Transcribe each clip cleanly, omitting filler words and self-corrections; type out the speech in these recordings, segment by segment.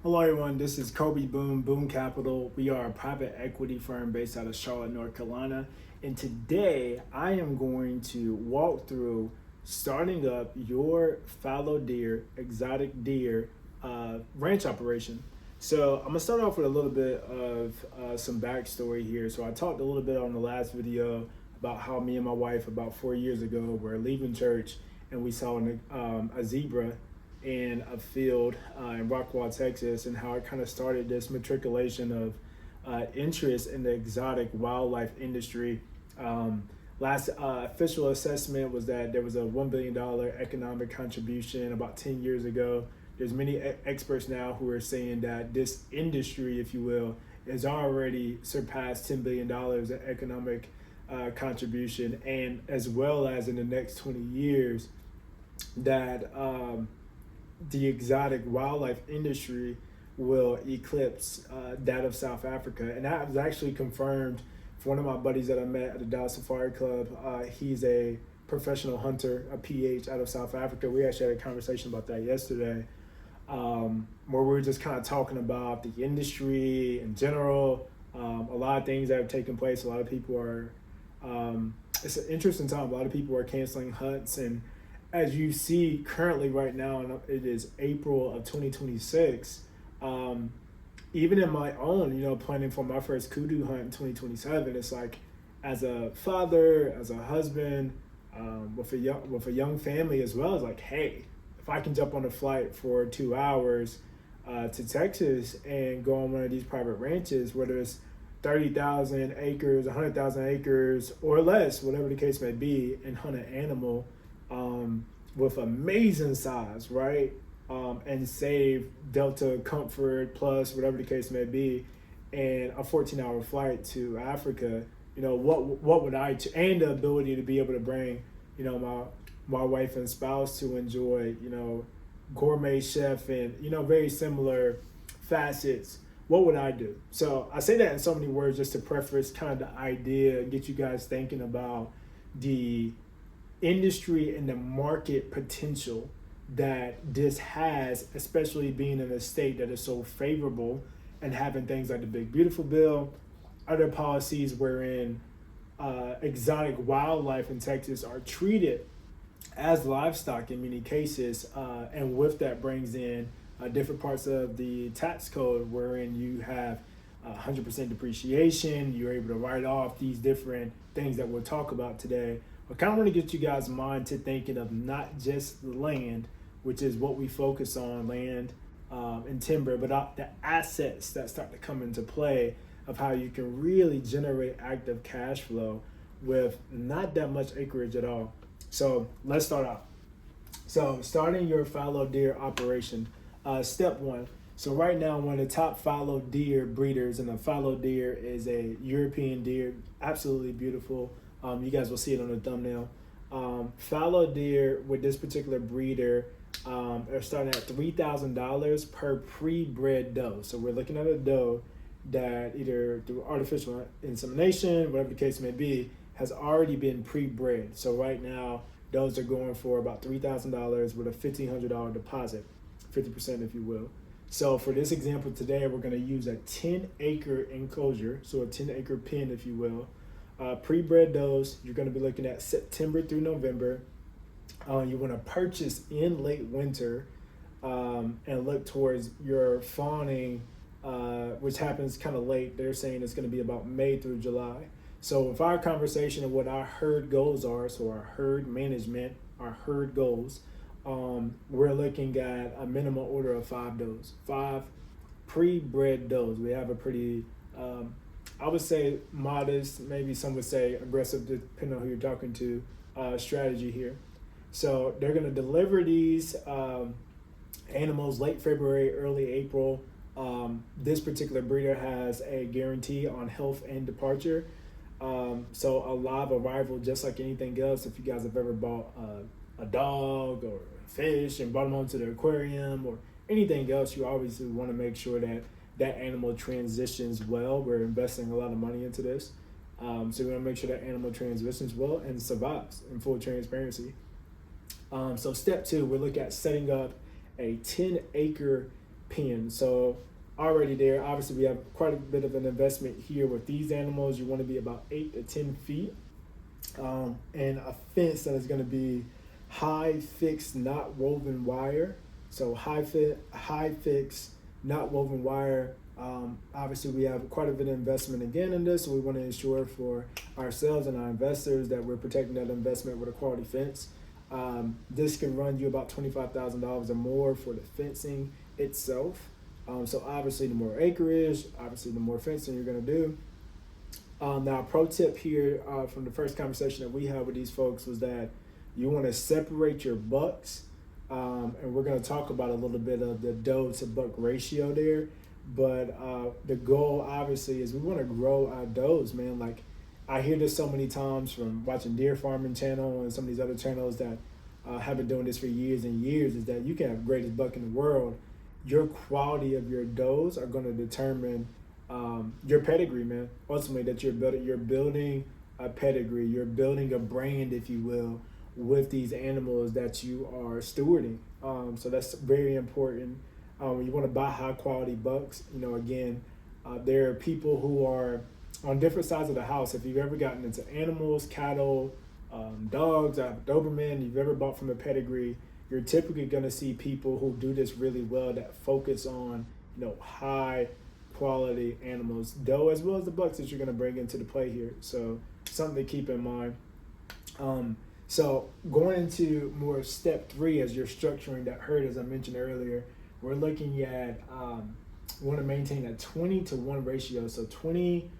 Hello, everyone. This is Kobe Boom Capital. We are a private equity firm based out of Charlotte, North Carolina. And today I am going to walk through starting up your fallow deer, exotic deer ranch operation. So I'm going to start off with a little bit of some backstory here. So I talked a little bit on the last video about how me and my wife about 4 years ago were leaving church and we saw a zebra in a field in Rockwall, Texas, and how it kind of started this matriculation of interest in the exotic wildlife industry. Last official assessment was that there was a $1 billion economic contribution about 10 years ago. There's many experts now who are saying that this industry, if you will, has already surpassed $10 billion in economic contribution, and as well as in the next 20 years, that the exotic wildlife industry will eclipse that of South Africa. And that was actually confirmed for one of my buddies that I met at the Dallas Safari Club. He's a professional hunter, a PH out of South Africa. We actually had a conversation about that yesterday, where we were just kind of talking about the industry in general, a lot of things that have taken place. A lot of people are, it's an interesting time. A lot of people are canceling hunts, and as you see currently right now, and it is April of 2026, even in my own, planning for my first kudu hunt in 2027, it's like, as a father, as a husband, with a young family as well, it's like, hey, if I can jump on a flight for 2 hours to Texas and go on one of these private ranches, whether it's 30,000 acres, 100,000 acres, or less, whatever the case may be, and hunt an animal with amazing size, right? And save Delta Comfort Plus, whatever the case may be, and a 14-hour flight to Africa. What would and the ability to be able to bring, my wife and spouse to enjoy, gourmet chef and, very similar facets. What would I do? So I say that in so many words just to preface kind of the idea, get you guys thinking about the industry and the market potential that this has, especially being in a state that is so favorable and having things like the Big Beautiful Bill, other policies wherein exotic wildlife in Texas are treated as livestock in many cases, and with that brings in different parts of the tax code wherein you have 100% depreciation. You're able to write off these different things that we'll talk about today. I kind of want to get you guys' mind to thinking of not just the land, which is what we focus on, land and timber, but the assets that start to come into play of how you can really generate active cash flow with not that much acreage at all. So let's start out. So starting your fallow deer operation, step one. So right now, one of the top fallow deer breeders, and a fallow deer is a European deer, absolutely beautiful. You guys will see it on the thumbnail. Fallow deer with this particular breeder are starting at $3,000 per pre-bred doe. So we're looking at a doe that either through artificial insemination, whatever the case may be, has already been pre-bred. So right now, those are going for about $3,000 with a $1,500 deposit, 50% if you will. So for this example today, we're going to use a 10-acre enclosure, so a 10-acre pen, if you will. Pre-bred does, you're going to be looking at September through November. You want to purchase in late winter and look towards your fawning, which happens kind of late. They're saying it's going to be about May through July. So with our conversation of what our herd goals are, so our herd management, our herd goals, we're looking at a minimum order of 5 does, 5 pre-bred does. We have a pretty, I would say modest, maybe some would say aggressive, depending on who you're talking to, strategy here. So they're going to deliver these animals late February, early April. This particular breeder has a guarantee on health and departure. So a live arrival, just like anything else, if you guys have ever bought a dog or a fish and brought them onto the aquarium or anything else, you obviously want to make sure that that animal transitions well. We're investing a lot of money into this. So we want to make sure that animal transitions well and survives in full transparency. So step 2, we're looking at setting up a 10-acre pen. So already there, obviously we have quite a bit of an investment here with these animals. You want to be about 8 to 10 feet, and a fence that is going to be high fixed, not woven wire. So high fixed, not woven wire. Obviously, we have quite a bit of investment again in this, so we want to ensure for ourselves and our investors that we're protecting that investment with a quality fence. This can run you about $25,000 or more for the fencing itself. So obviously, the more acreage, obviously the more fencing you're going to do. Now, a pro tip here from the first conversation that we had with these folks was that you want to separate your bucks, and we're going to talk about a little bit of the doe to buck ratio there. But the goal, obviously, is we want to grow our does, man. Like, I hear this so many times from watching Deer Farming Channel and some of these other channels that have been doing this for years and years, is that you can have the greatest buck in the world. Your quality of your does are going to determine your pedigree, man. Ultimately, that you're building a pedigree, you're building a brand, if you will, with these animals that you are stewarding. So that's very important. When you want to buy high quality bucks, again, there are people who are on different sides of the house. If you've ever gotten into animals, cattle, dogs, Doberman, you've ever bought from a pedigree, you're typically going to see people who do this really well that focus on, high quality animals, doe as well as the bucks that you're going to bring into the play here. So something to keep in mind. So going into more step 3 as you're structuring that herd, as I mentioned earlier, we're looking at, we want to maintain a 20-to-1 ratio. So 20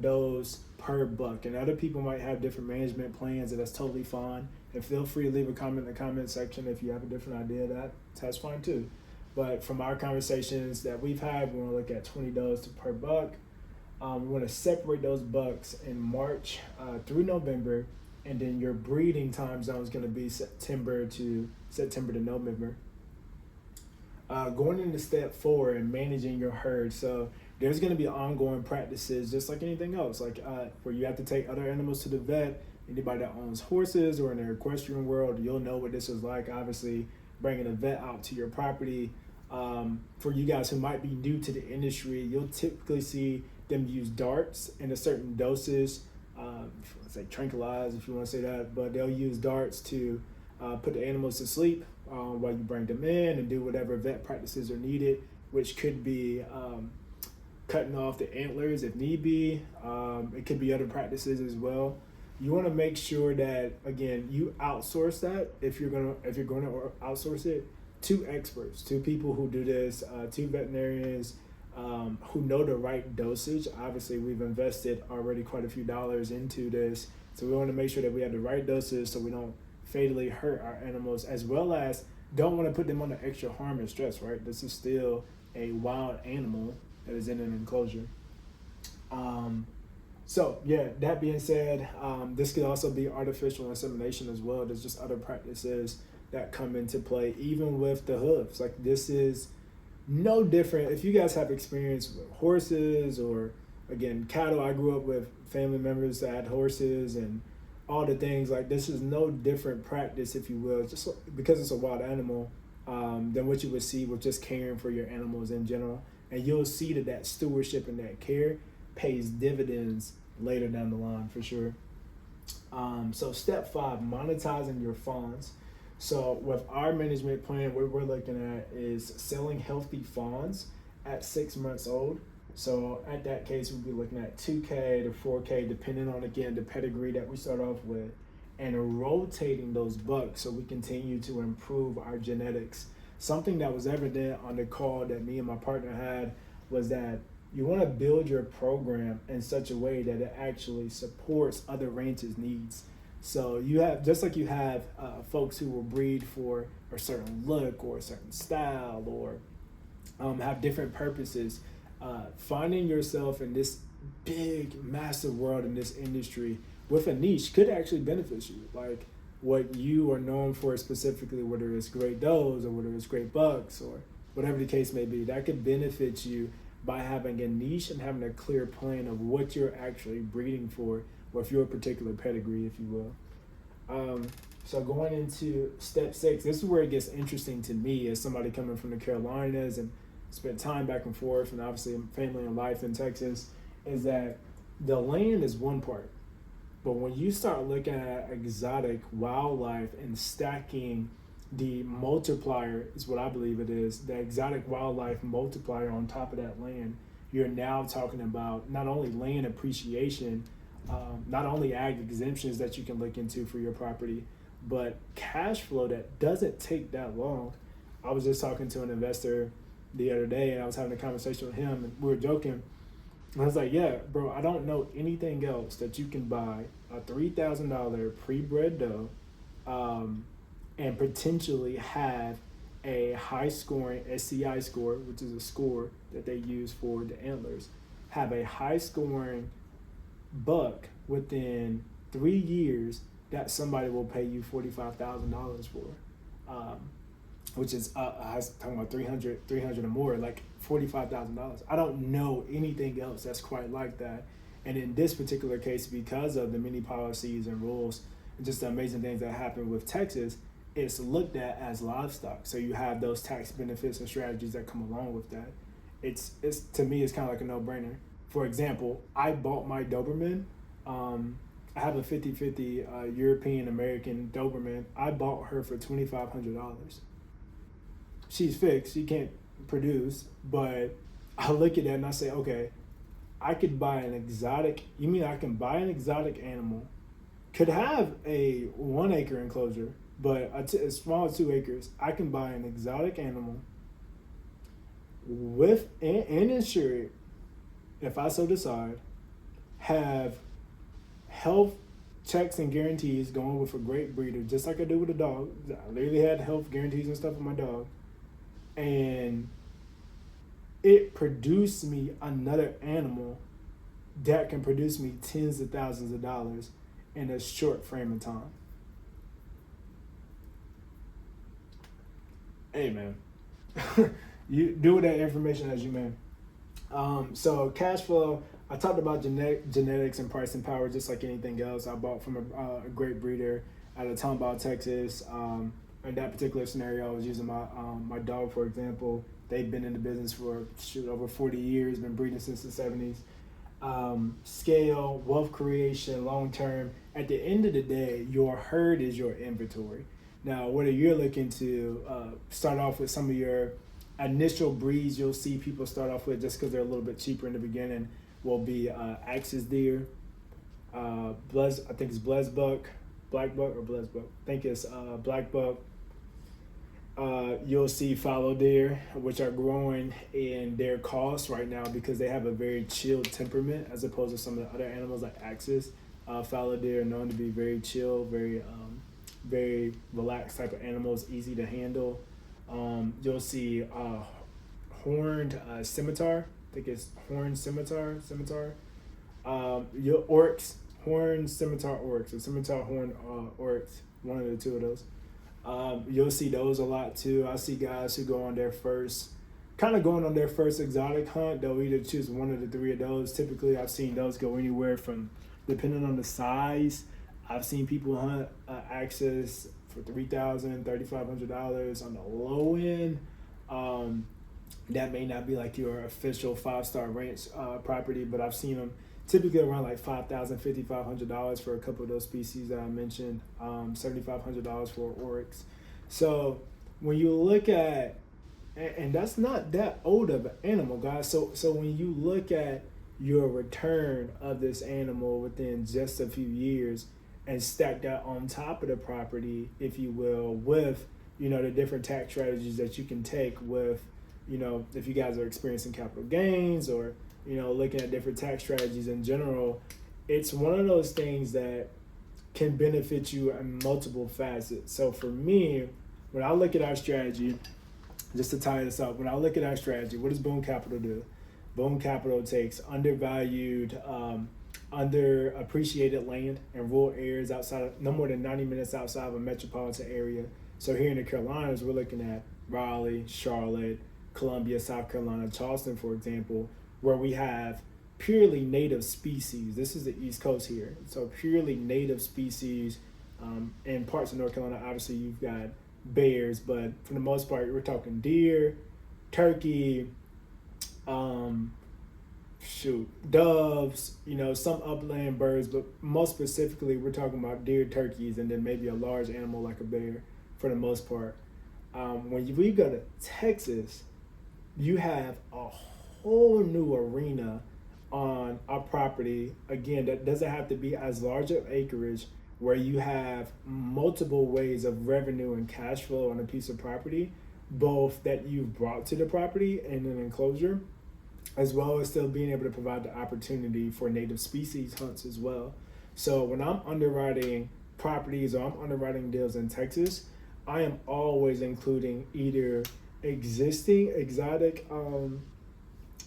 does per buck. And other people might have different management plans, and that's totally fine. And feel free to leave a comment in the comment section if you have a different idea. That's fine too. But from our conversations that we've had, we want to look at 20 does per buck. We want to separate those bucks in March through November, and then your breeding time zone is going to be September to November. Going into step 4 and managing your herd. So there's going to be ongoing practices, just like anything else, like where you have to take other animals to the vet. Anybody that owns horses or in the equestrian world, you'll know what this is like. Obviously, bringing a vet out to your property. For you guys who might be new to the industry, you'll typically see them use darts in a certain dosage. Let's say tranquilize, if you want to say that, but they'll use darts to put the animals to sleep while you bring them in and do whatever vet practices are needed, which could be cutting off the antlers if need be. It could be other practices as well. You want to make sure that, again, you outsource that if you're going to outsource it to experts, to people who do this, to veterinarians who know the right dosage. Obviously, we've invested already quite a few dollars into this, so we want to make sure that we have the right dosage so we don't fatally hurt our animals, as well as don't want to put them under extra harm and stress, right? This is still a wild animal that is in an enclosure. So yeah, that being said, this could also be artificial insemination as well. There's just other practices that come into play, even with the hooves. Like, this is no different. If you guys have experience with horses or, again, cattle, I grew up with family members that had horses and all the things. Like, this is no different practice, if you will, just because it's a wild animal, than what you would see with just caring for your animals in general. And you'll see that stewardship and that care pays dividends later down the line for sure. So step 5, monetizing your fawns. So with our management plan, what we're looking at is selling healthy fawns at 6 months old. So at that case, we'll be looking at 2K to 4K, depending on, again, the pedigree that we start off with, and rotating those bucks so we continue to improve our genetics. Something that was evident on the call that me and my partner had was that you want to build your program in such a way that it actually supports other ranches' needs. So you have, just like you have folks who will breed for a certain look or a certain style or have different purposes, finding yourself in this big, massive world in this industry with a niche could actually benefit you. Like what you are known for specifically, whether it's great does or whether it's great bucks or whatever the case may be, that could benefit you by having a niche and having a clear plan of what you're actually breeding for with your particular pedigree, if you will. So going into step 6, this is where it gets interesting to me as somebody coming from the Carolinas and spent time back and forth, and obviously family and life in Texas, is that the land is one part. But when you start looking at exotic wildlife and stacking the multiplier, is what I believe it is, the exotic wildlife multiplier on top of that land, you're now talking about not only land appreciation, not only ag exemptions that you can look into for your property, but cash flow that doesn't take that long. I was just talking to an investor the other day, and I was having a conversation with him, and we were joking. And I was like, yeah, bro, I don't know anything else that you can buy a $3,000 pre-bred doe and potentially have a high-scoring SCI score, which is a score that they use for the antlers, have a high-scoring buck within 3 years that somebody will pay you $45,000 for, which is I was talking about 300 or more, like $45,000. I don't know anything else that's quite like that. And in this particular case, because of the many policies and rules and just the amazing things that happen with Texas, it's looked at as livestock. So you have those tax benefits and strategies that come along with that. It's to me, it's kind of like a no-brainer. For example, I bought my Doberman. I have a 50-50 European-American Doberman. I bought her for $2,500. She's fixed. She can't produce. But I look at that and I say, okay, I could buy an exotic. You mean I can buy an exotic animal, could have a 1 acre enclosure, but a small 2 acres. I can buy an exotic animal with and insure it if I so decide, have health checks and guarantees going with a great breeder, just like I do with a dog. I literally had health guarantees and stuff with my dog. And it produced me another animal that can produce me tens of thousands of dollars in a short frame of time. Hey, man. You do with that information as you may. So cash flow, I talked about genetics and pricing power just like anything else. I bought from a great breeder out of Tomball, Texas. In that particular scenario, I was using my dog, for example. They've been in the business for over 40 years, been breeding since the 70s. Scale, wealth creation, long term. At the end of the day, your herd is your inventory. Now, whether you're looking to start off with some of your initial breeds, you'll see people start off with, just because they're a little bit cheaper in the beginning, will be Axis deer, I think it's black buck or blessed buck. I think it's black buck. You'll see fallow deer, which are growing in their cost right now because they have a very chilled temperament as opposed to some of the other animals like Axis. Fallow deer are known to be very chill, very relaxed type of animals, easy to handle. You'll see horned scimitar. I think it's horned scimitar. Your oryx, horned scimitar oryx, or scimitar horned oryx. One of the two of those. You'll see those a lot too. I see guys who going on their first exotic hunt. They'll either choose one of the three of those. Typically, I've seen those go anywhere from, depending on the size. I've seen people hunt Axis for $3,000, $3,500 on the low end. That may not be like your official 5-star ranch property, but I've seen them typically around like $5,000, $5,500 for a couple of those species that I mentioned, $7,500 for oryx. So when you look at, and that's not that old of an animal, guys. So when you look at your return of this animal within just a few years and stack that on top of the property, if you will, with, the different tax strategies that you can take with, if you guys are experiencing capital gains or, looking at different tax strategies in general, it's one of those things that can benefit you in multiple facets. So for me, when I look at our strategy, just to tie this up, when I look at our strategy, what does Boom Capital do? Boom Capital takes undervalued, underappreciated land in rural areas outside of, no more than 90 minutes outside of a metropolitan area. So here in the Carolinas, we're looking at Raleigh, Charlotte, Columbia, South Carolina, Charleston, for example, where we have purely native species. This is the East Coast here. So purely native species. In parts of North Carolina, obviously you've got bears, but for the most part, we're talking deer, turkey, shoot, doves, some upland birds, but most specifically, we're talking about deer, turkeys, and then maybe a large animal like a bear for the most part. We go to Texas, you have a whole new arena on a property, again, that doesn't have to be as large of acreage, where you have multiple ways of revenue and cash flow on a piece of property, both that you've brought to the property in an enclosure, as well as still being able to provide the opportunity for native species hunts as well. So when I'm underwriting properties or I'm underwriting deals in Texas, I am always including either existing exotic,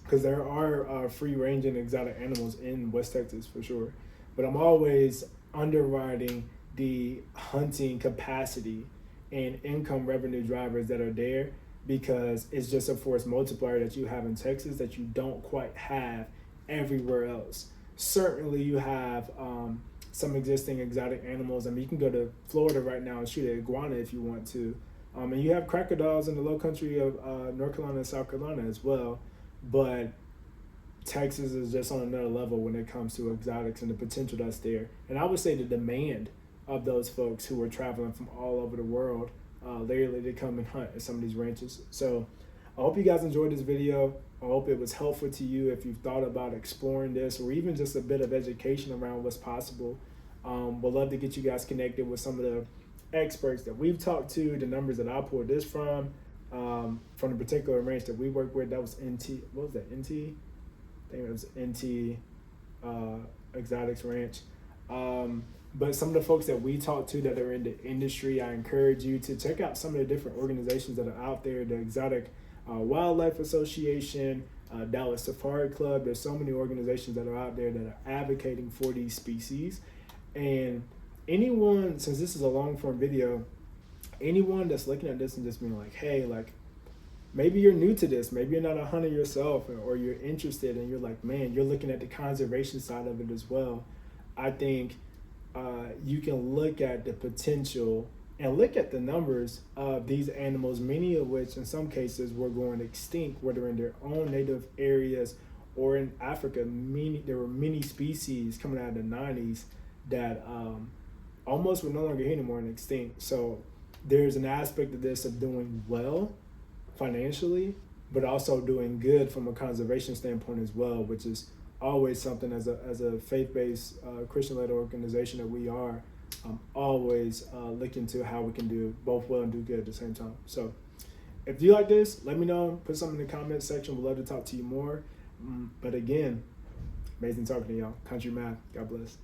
because there are free-ranging exotic animals in West Texas for sure, but I'm always underwriting the hunting capacity and income revenue drivers that are there, because it's just a force multiplier that you have in Texas that you don't quite have everywhere else. Certainly you have some existing exotic animals. I mean, you can go to Florida right now and shoot an iguana if you want to. And you have crocodiles in the low country of North Carolina and South Carolina as well. But Texas is just on another level when it comes to exotics and the potential that's there. And I would say the demand of those folks who are traveling from all over the world literally to come and hunt at some of these ranches. So I hope you guys enjoyed this video. I hope it was helpful to you if you've thought about exploring this, or even just a bit of education around what's possible. We'd love to get you guys connected with some of the experts that we've talked to, the numbers that I pulled this from the particular ranch that we work with. That was NT, what was that, NT? I think it was NT Exotics Ranch. But some of the folks that we talk to that are in the industry, I encourage you to check out some of the different organizations that are out there. The Exotic Wildlife Association, Dallas Safari Club. There's so many organizations that are out there that are advocating for these species. And anyone, since this is a long form video, anyone that's looking at this and just being like, hey, like, maybe you're new to this, maybe you're not a hunter yourself, or you're interested and you're like, man, you're looking at the conservation side of it as well. I think you can look at the potential and look at the numbers of these animals, many of which in some cases were going extinct, whether in their own native areas or in Africa. There were many species coming out of the 90s that almost were no longer here anymore and extinct. So there's an aspect of this of doing well financially, but also doing good from a conservation standpoint as well, which is always something as a faith-based Christian-led organization that we are always looking to how we can do both well and do good at the same time. So if you like this, let me know, put something in the comments section. We'd love to talk to you more. But again, amazing talking to y'all. Country Math, God bless.